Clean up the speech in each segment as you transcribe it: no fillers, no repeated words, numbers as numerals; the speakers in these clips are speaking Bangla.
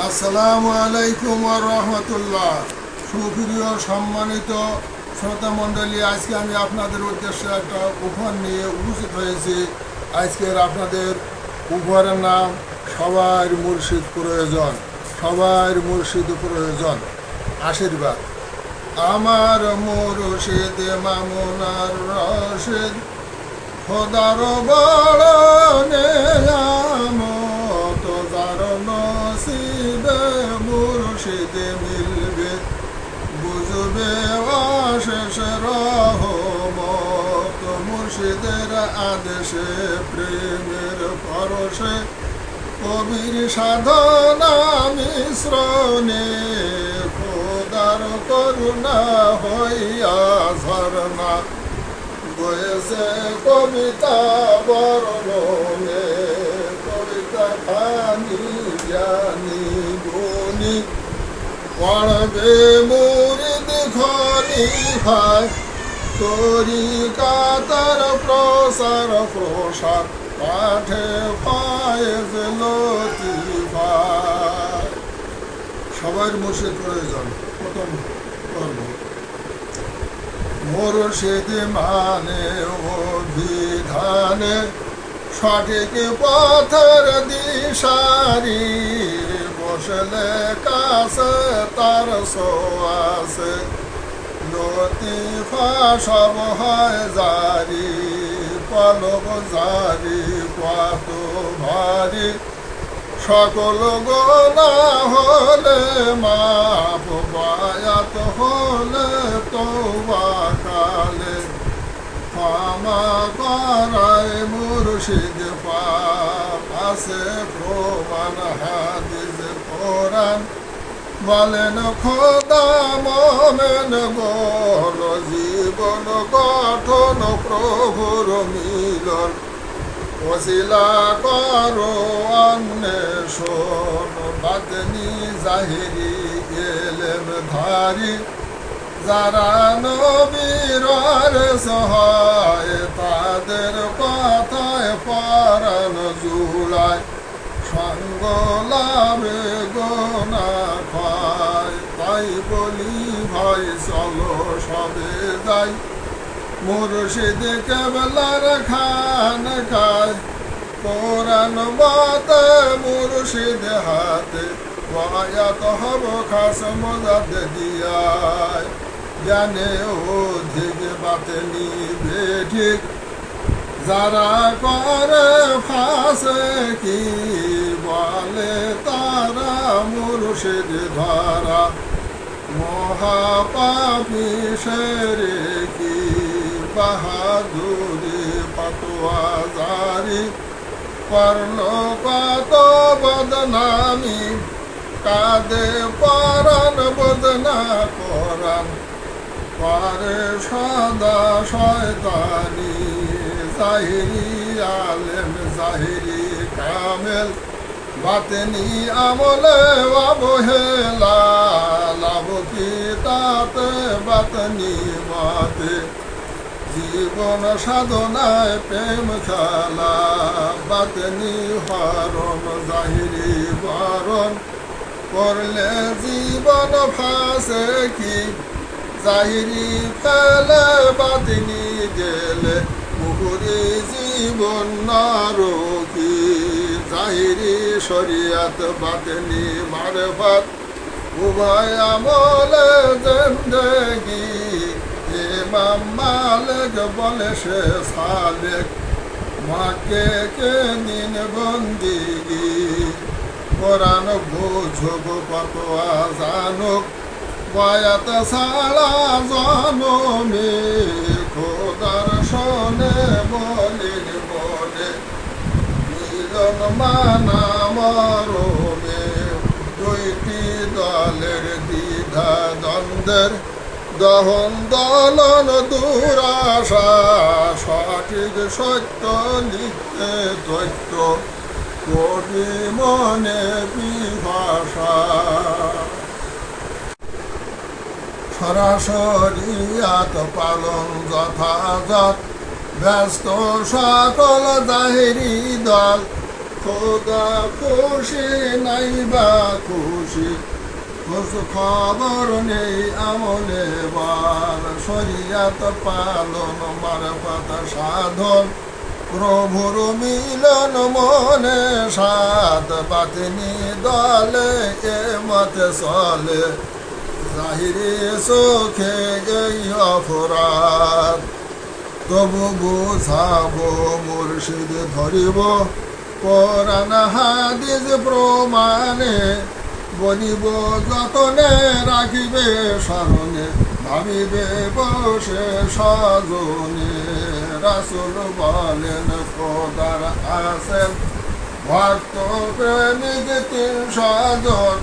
আসসালামু আলাইকুম ওয়া রাহমাতুল্লাহ। সুপ্রিয় সম্মানিত শ্রোতা মণ্ডলী, আজকে আমি আপনাদের উদ্দেশ্যে একটা উপহার নিয়ে উপস্থিত হয়েছি। আজকের আপনাদের উপহারের নাম সবার মুর্শিদ প্রয়োজন, সবার মুর্শিদ প্রয়োজন, আশীর্বাদ। আমার মুর্শিদ মামুনার রশিদ, খোদার বড় নেয়ামত, যার নসিবে মুর্শিদে মিলবে, বুঝবে অশেষ রহমত। মুর্শিদের আদেশে প্রেমের পরশে কবির সাধনা মিশ্রণে, খোদার করুণা হইয়া ঝরনা বয়েছে কবিতা বর্ণনে। কবিতা খানি জ্ঞানী গুণী পড়বে মুরিদ খলিফায়, তরিকাতার প্রসার প্রসার পাঠে ফায়েজ লতিফায়। সবার মুর্শিদ প্রয়োজন। প্রথম পর্ব। মুর্শিদ মানে অভিধানে সঠিক পথের দিশারি, বসলে কাছে তার সোয়াসে লতিফা সব হয় জারি। পলব জারি কত ভারী, সকল গোনা হলে মাপ, বায়াত হলে তওবা কালে ক্ষমা করায় মুর্শিদ পাক। আছে প্রমাণ হাদিস কোরআন, বলেন খোদা মোমেন বল, জীবন গঠন প্রভুর মিলন, ওসিলা করো অন্বেষণ। বাদনি জাহিরি এলেম ধারি, যারা নবীর সহায়, তাদের কথায় পরাণ জুড়ায়, সঙ্গ লাভে গোনা খায়। তাই বলি ভাই চলো সবে যাই, মুর্শিদ কেবলার খানকায়। কোরআন মতে মুর্শিদ হাতে, বায়াত হব খাস মজাদ দিয়ায়। জ্ঞানে অধিক বাতেনি বেঠিক, যারা করে ফাঁসে কি, বলে তারা মুর্শিদ ধরা মহাপাপী সেরে কি। বাহাদুরি পাতোয়া জারি, করল কত বদনামি, কাঁদে পরাণ বদনা করান, পারে সদা শয়তানি। জাহিরি আলেম জাহিরি কামেল, বাতেনি আমলে অবহেলা, লাভ কি তাতে বাতনি মাতে, জীবন সাধনায় প্রেম খেলা। বাতনি হরণ জাহিরি বরণ, করলে জীবন ফাঁসে কি, জাহিরি ফেলে বাতনি গেলে, মুহুরি জীবন নরকি। জাহিরি শরিয়াত বাতনি মারফত, উভয় আমলে জিন্দেগি। ইমাম মালিক বলে সে সালেক, মাকে কে নিন বন্দিগি। কোরআন বুঝুক ফতোয়া জানুক, বায়াত ছাড়া জনমে, খোদার শোনে বলির বলে, মিলন মানা মরমে। দুইটি দলের দ্বিধা দ্বন্দ্বের দহন দলন দুরাশা, সঠিক সত্য লিখতে তথ্য, কবি মনে বিভাষা। সরাসরিয়াত পালন যথাযথ, ব্যস্ত সকল জাহিরি দল, খোদা খুশি নাই বা খুশি, খোঁজ খবর নেই আমলে বার। শরিয়াত পালন মারফত সাধন, প্রভুর মিলন মনে সাত। বাতিনি দলে এ মতে চলে, জাহিরি চোখে এই অপরাধ। তবু বুঝাবো মুর্শিদ ধরিব, কোরআন হাদিস প্রমাণে। বলিব যতনে রাখিবে স্মরণে, ভাবিবে বসে সজনে। রাসূল বলেন খোদার আছেন ভক্ত প্রেমিক ৩০০ জন।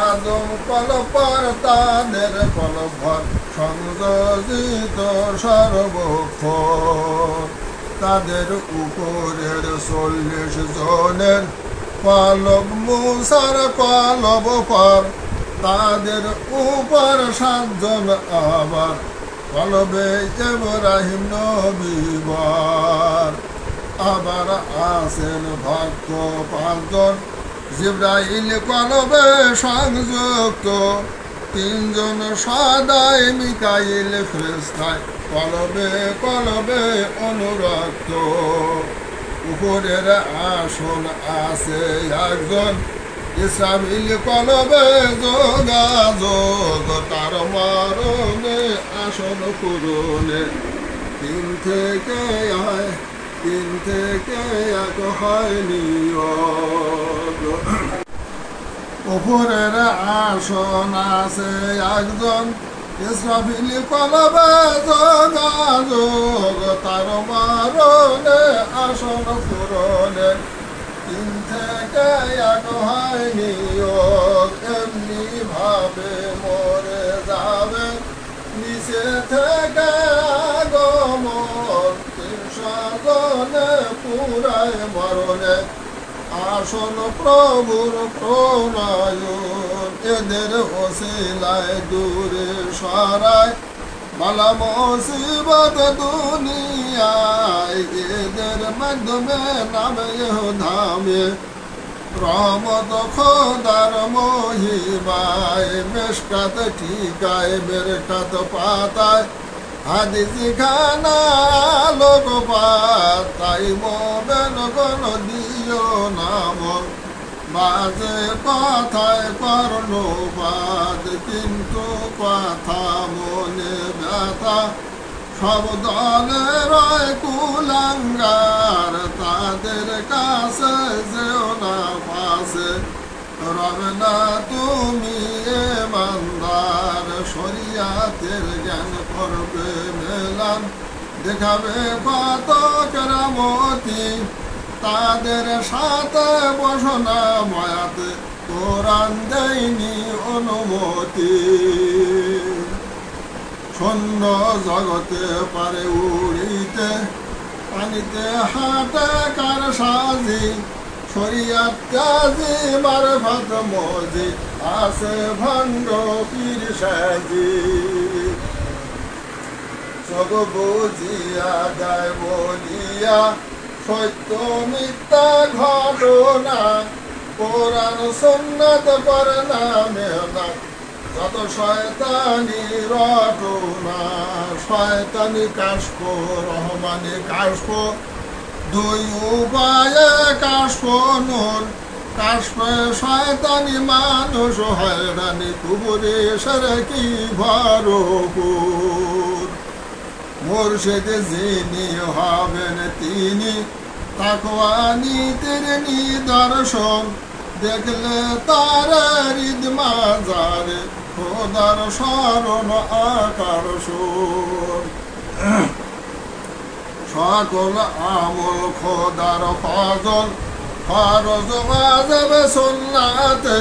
আদম কলপর তাদের কলভর, সংযোজিত সর্বক্ষণ। তাদের উপরের ৪০ জনের কলব মুসার কলব পর। তাদের উপর ৭ জন আবার কলবে ইব্রাহিম নবীবার। আবার আছেন ভক্ত ৫ জন, জিবরাইল কলবে সংযুক্ত। ৩ জন সদাই মিকাইল ফেরেশতায় কলবে কলবে অনুরক্ত। উপরের আসন আছে ১ জন, ইসরাফিল কলবে যোগাযোগ। তার মরণে আসন পূরণে ৩ থেকে ১ হয় নিয়োগ। উপরের আসন আছে ১ জন, ইসরাফিল কলবে যোগাযোগ। তার মরণে আসন পূরণে ৩ থেকে ১ হয় নিয়োগ। এমনি ভাবে মরে যাবে নিচে থেকে আগমন। ৩০০ জনে পুরায় মরণে আসন প্রভুর প্রণয়ন। এদের ওসিলায় দূরে সরায় বালা মুসিবত দুনিয়ায়। এদের মাধ্যমে নামে ধামে রহমত খোদার মহিমায়। মেশকাত ঠিকায় বেরকাত পাতায়, হাদিস খানা লোকপাত। তাই মোবেন গণ দিও নাম, বাজে কথায় কর্ণপাত। কিন্তু কথা মনে ব্যথা, সব দলের কুলাঙ্গার। তাদের কাছে যেও না পাশে, রবে না তুমি ইমানদার। শরিয়াতের জ্ঞান করবে মেলান, দেখাবে কত কেরামতি। তাদের সাথে বসনা মায়াতে, কোরআন দেয়নি অনুমতি। শূন্য জগতে পারে উড়িতে, পানিতে হাঁটে কার সাজি। শরিয়াত কাজী মারফত মজি, আছে ভণ্ড পীর সাজি। সব বুঝিয়া যায় বলিয়া, সত্য মিথ্যা ঘটনা। কোরআন সুন্নাত করে না মেহনত, যত শয়তানি রটনা। শয়তানি কাশফ, রহমানি কাশফ, ২ উপায়ে কাশফ নূর। কাশফে শয়তানি মানুষ হয়রানি, কুবুরে শিরকি ভরপুর। মুর্শিদ যিনি হবেন তিনি, তাকওয়া নীতির নিদর্শন। দেখলে তার হৃদ মাজারে, খোদার শরণ আকর্ষণ। সকল আমল খোদার ফজল, ফরজ ওয়াজিব সুন্নাতে।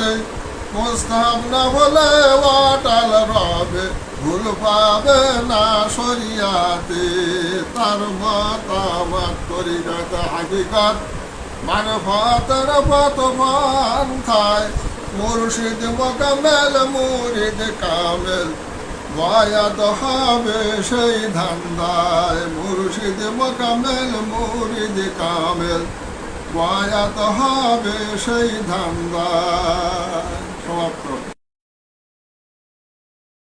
মুস্তাহাব না হলে ওয়াটাল রবে, ভুল পাবে না শরিয়াতে। তার মতামত তরিকত হাকিকত, মারফতের পথ পন্থায়। মুর্শিদ মোকামেল মুরিদ কামেল, বায়াত হবে সেই ধান্দায়। মুর্শিদ মোকামেল মুরিদ কামেল, বয়াত হবে সেই ধান্দা।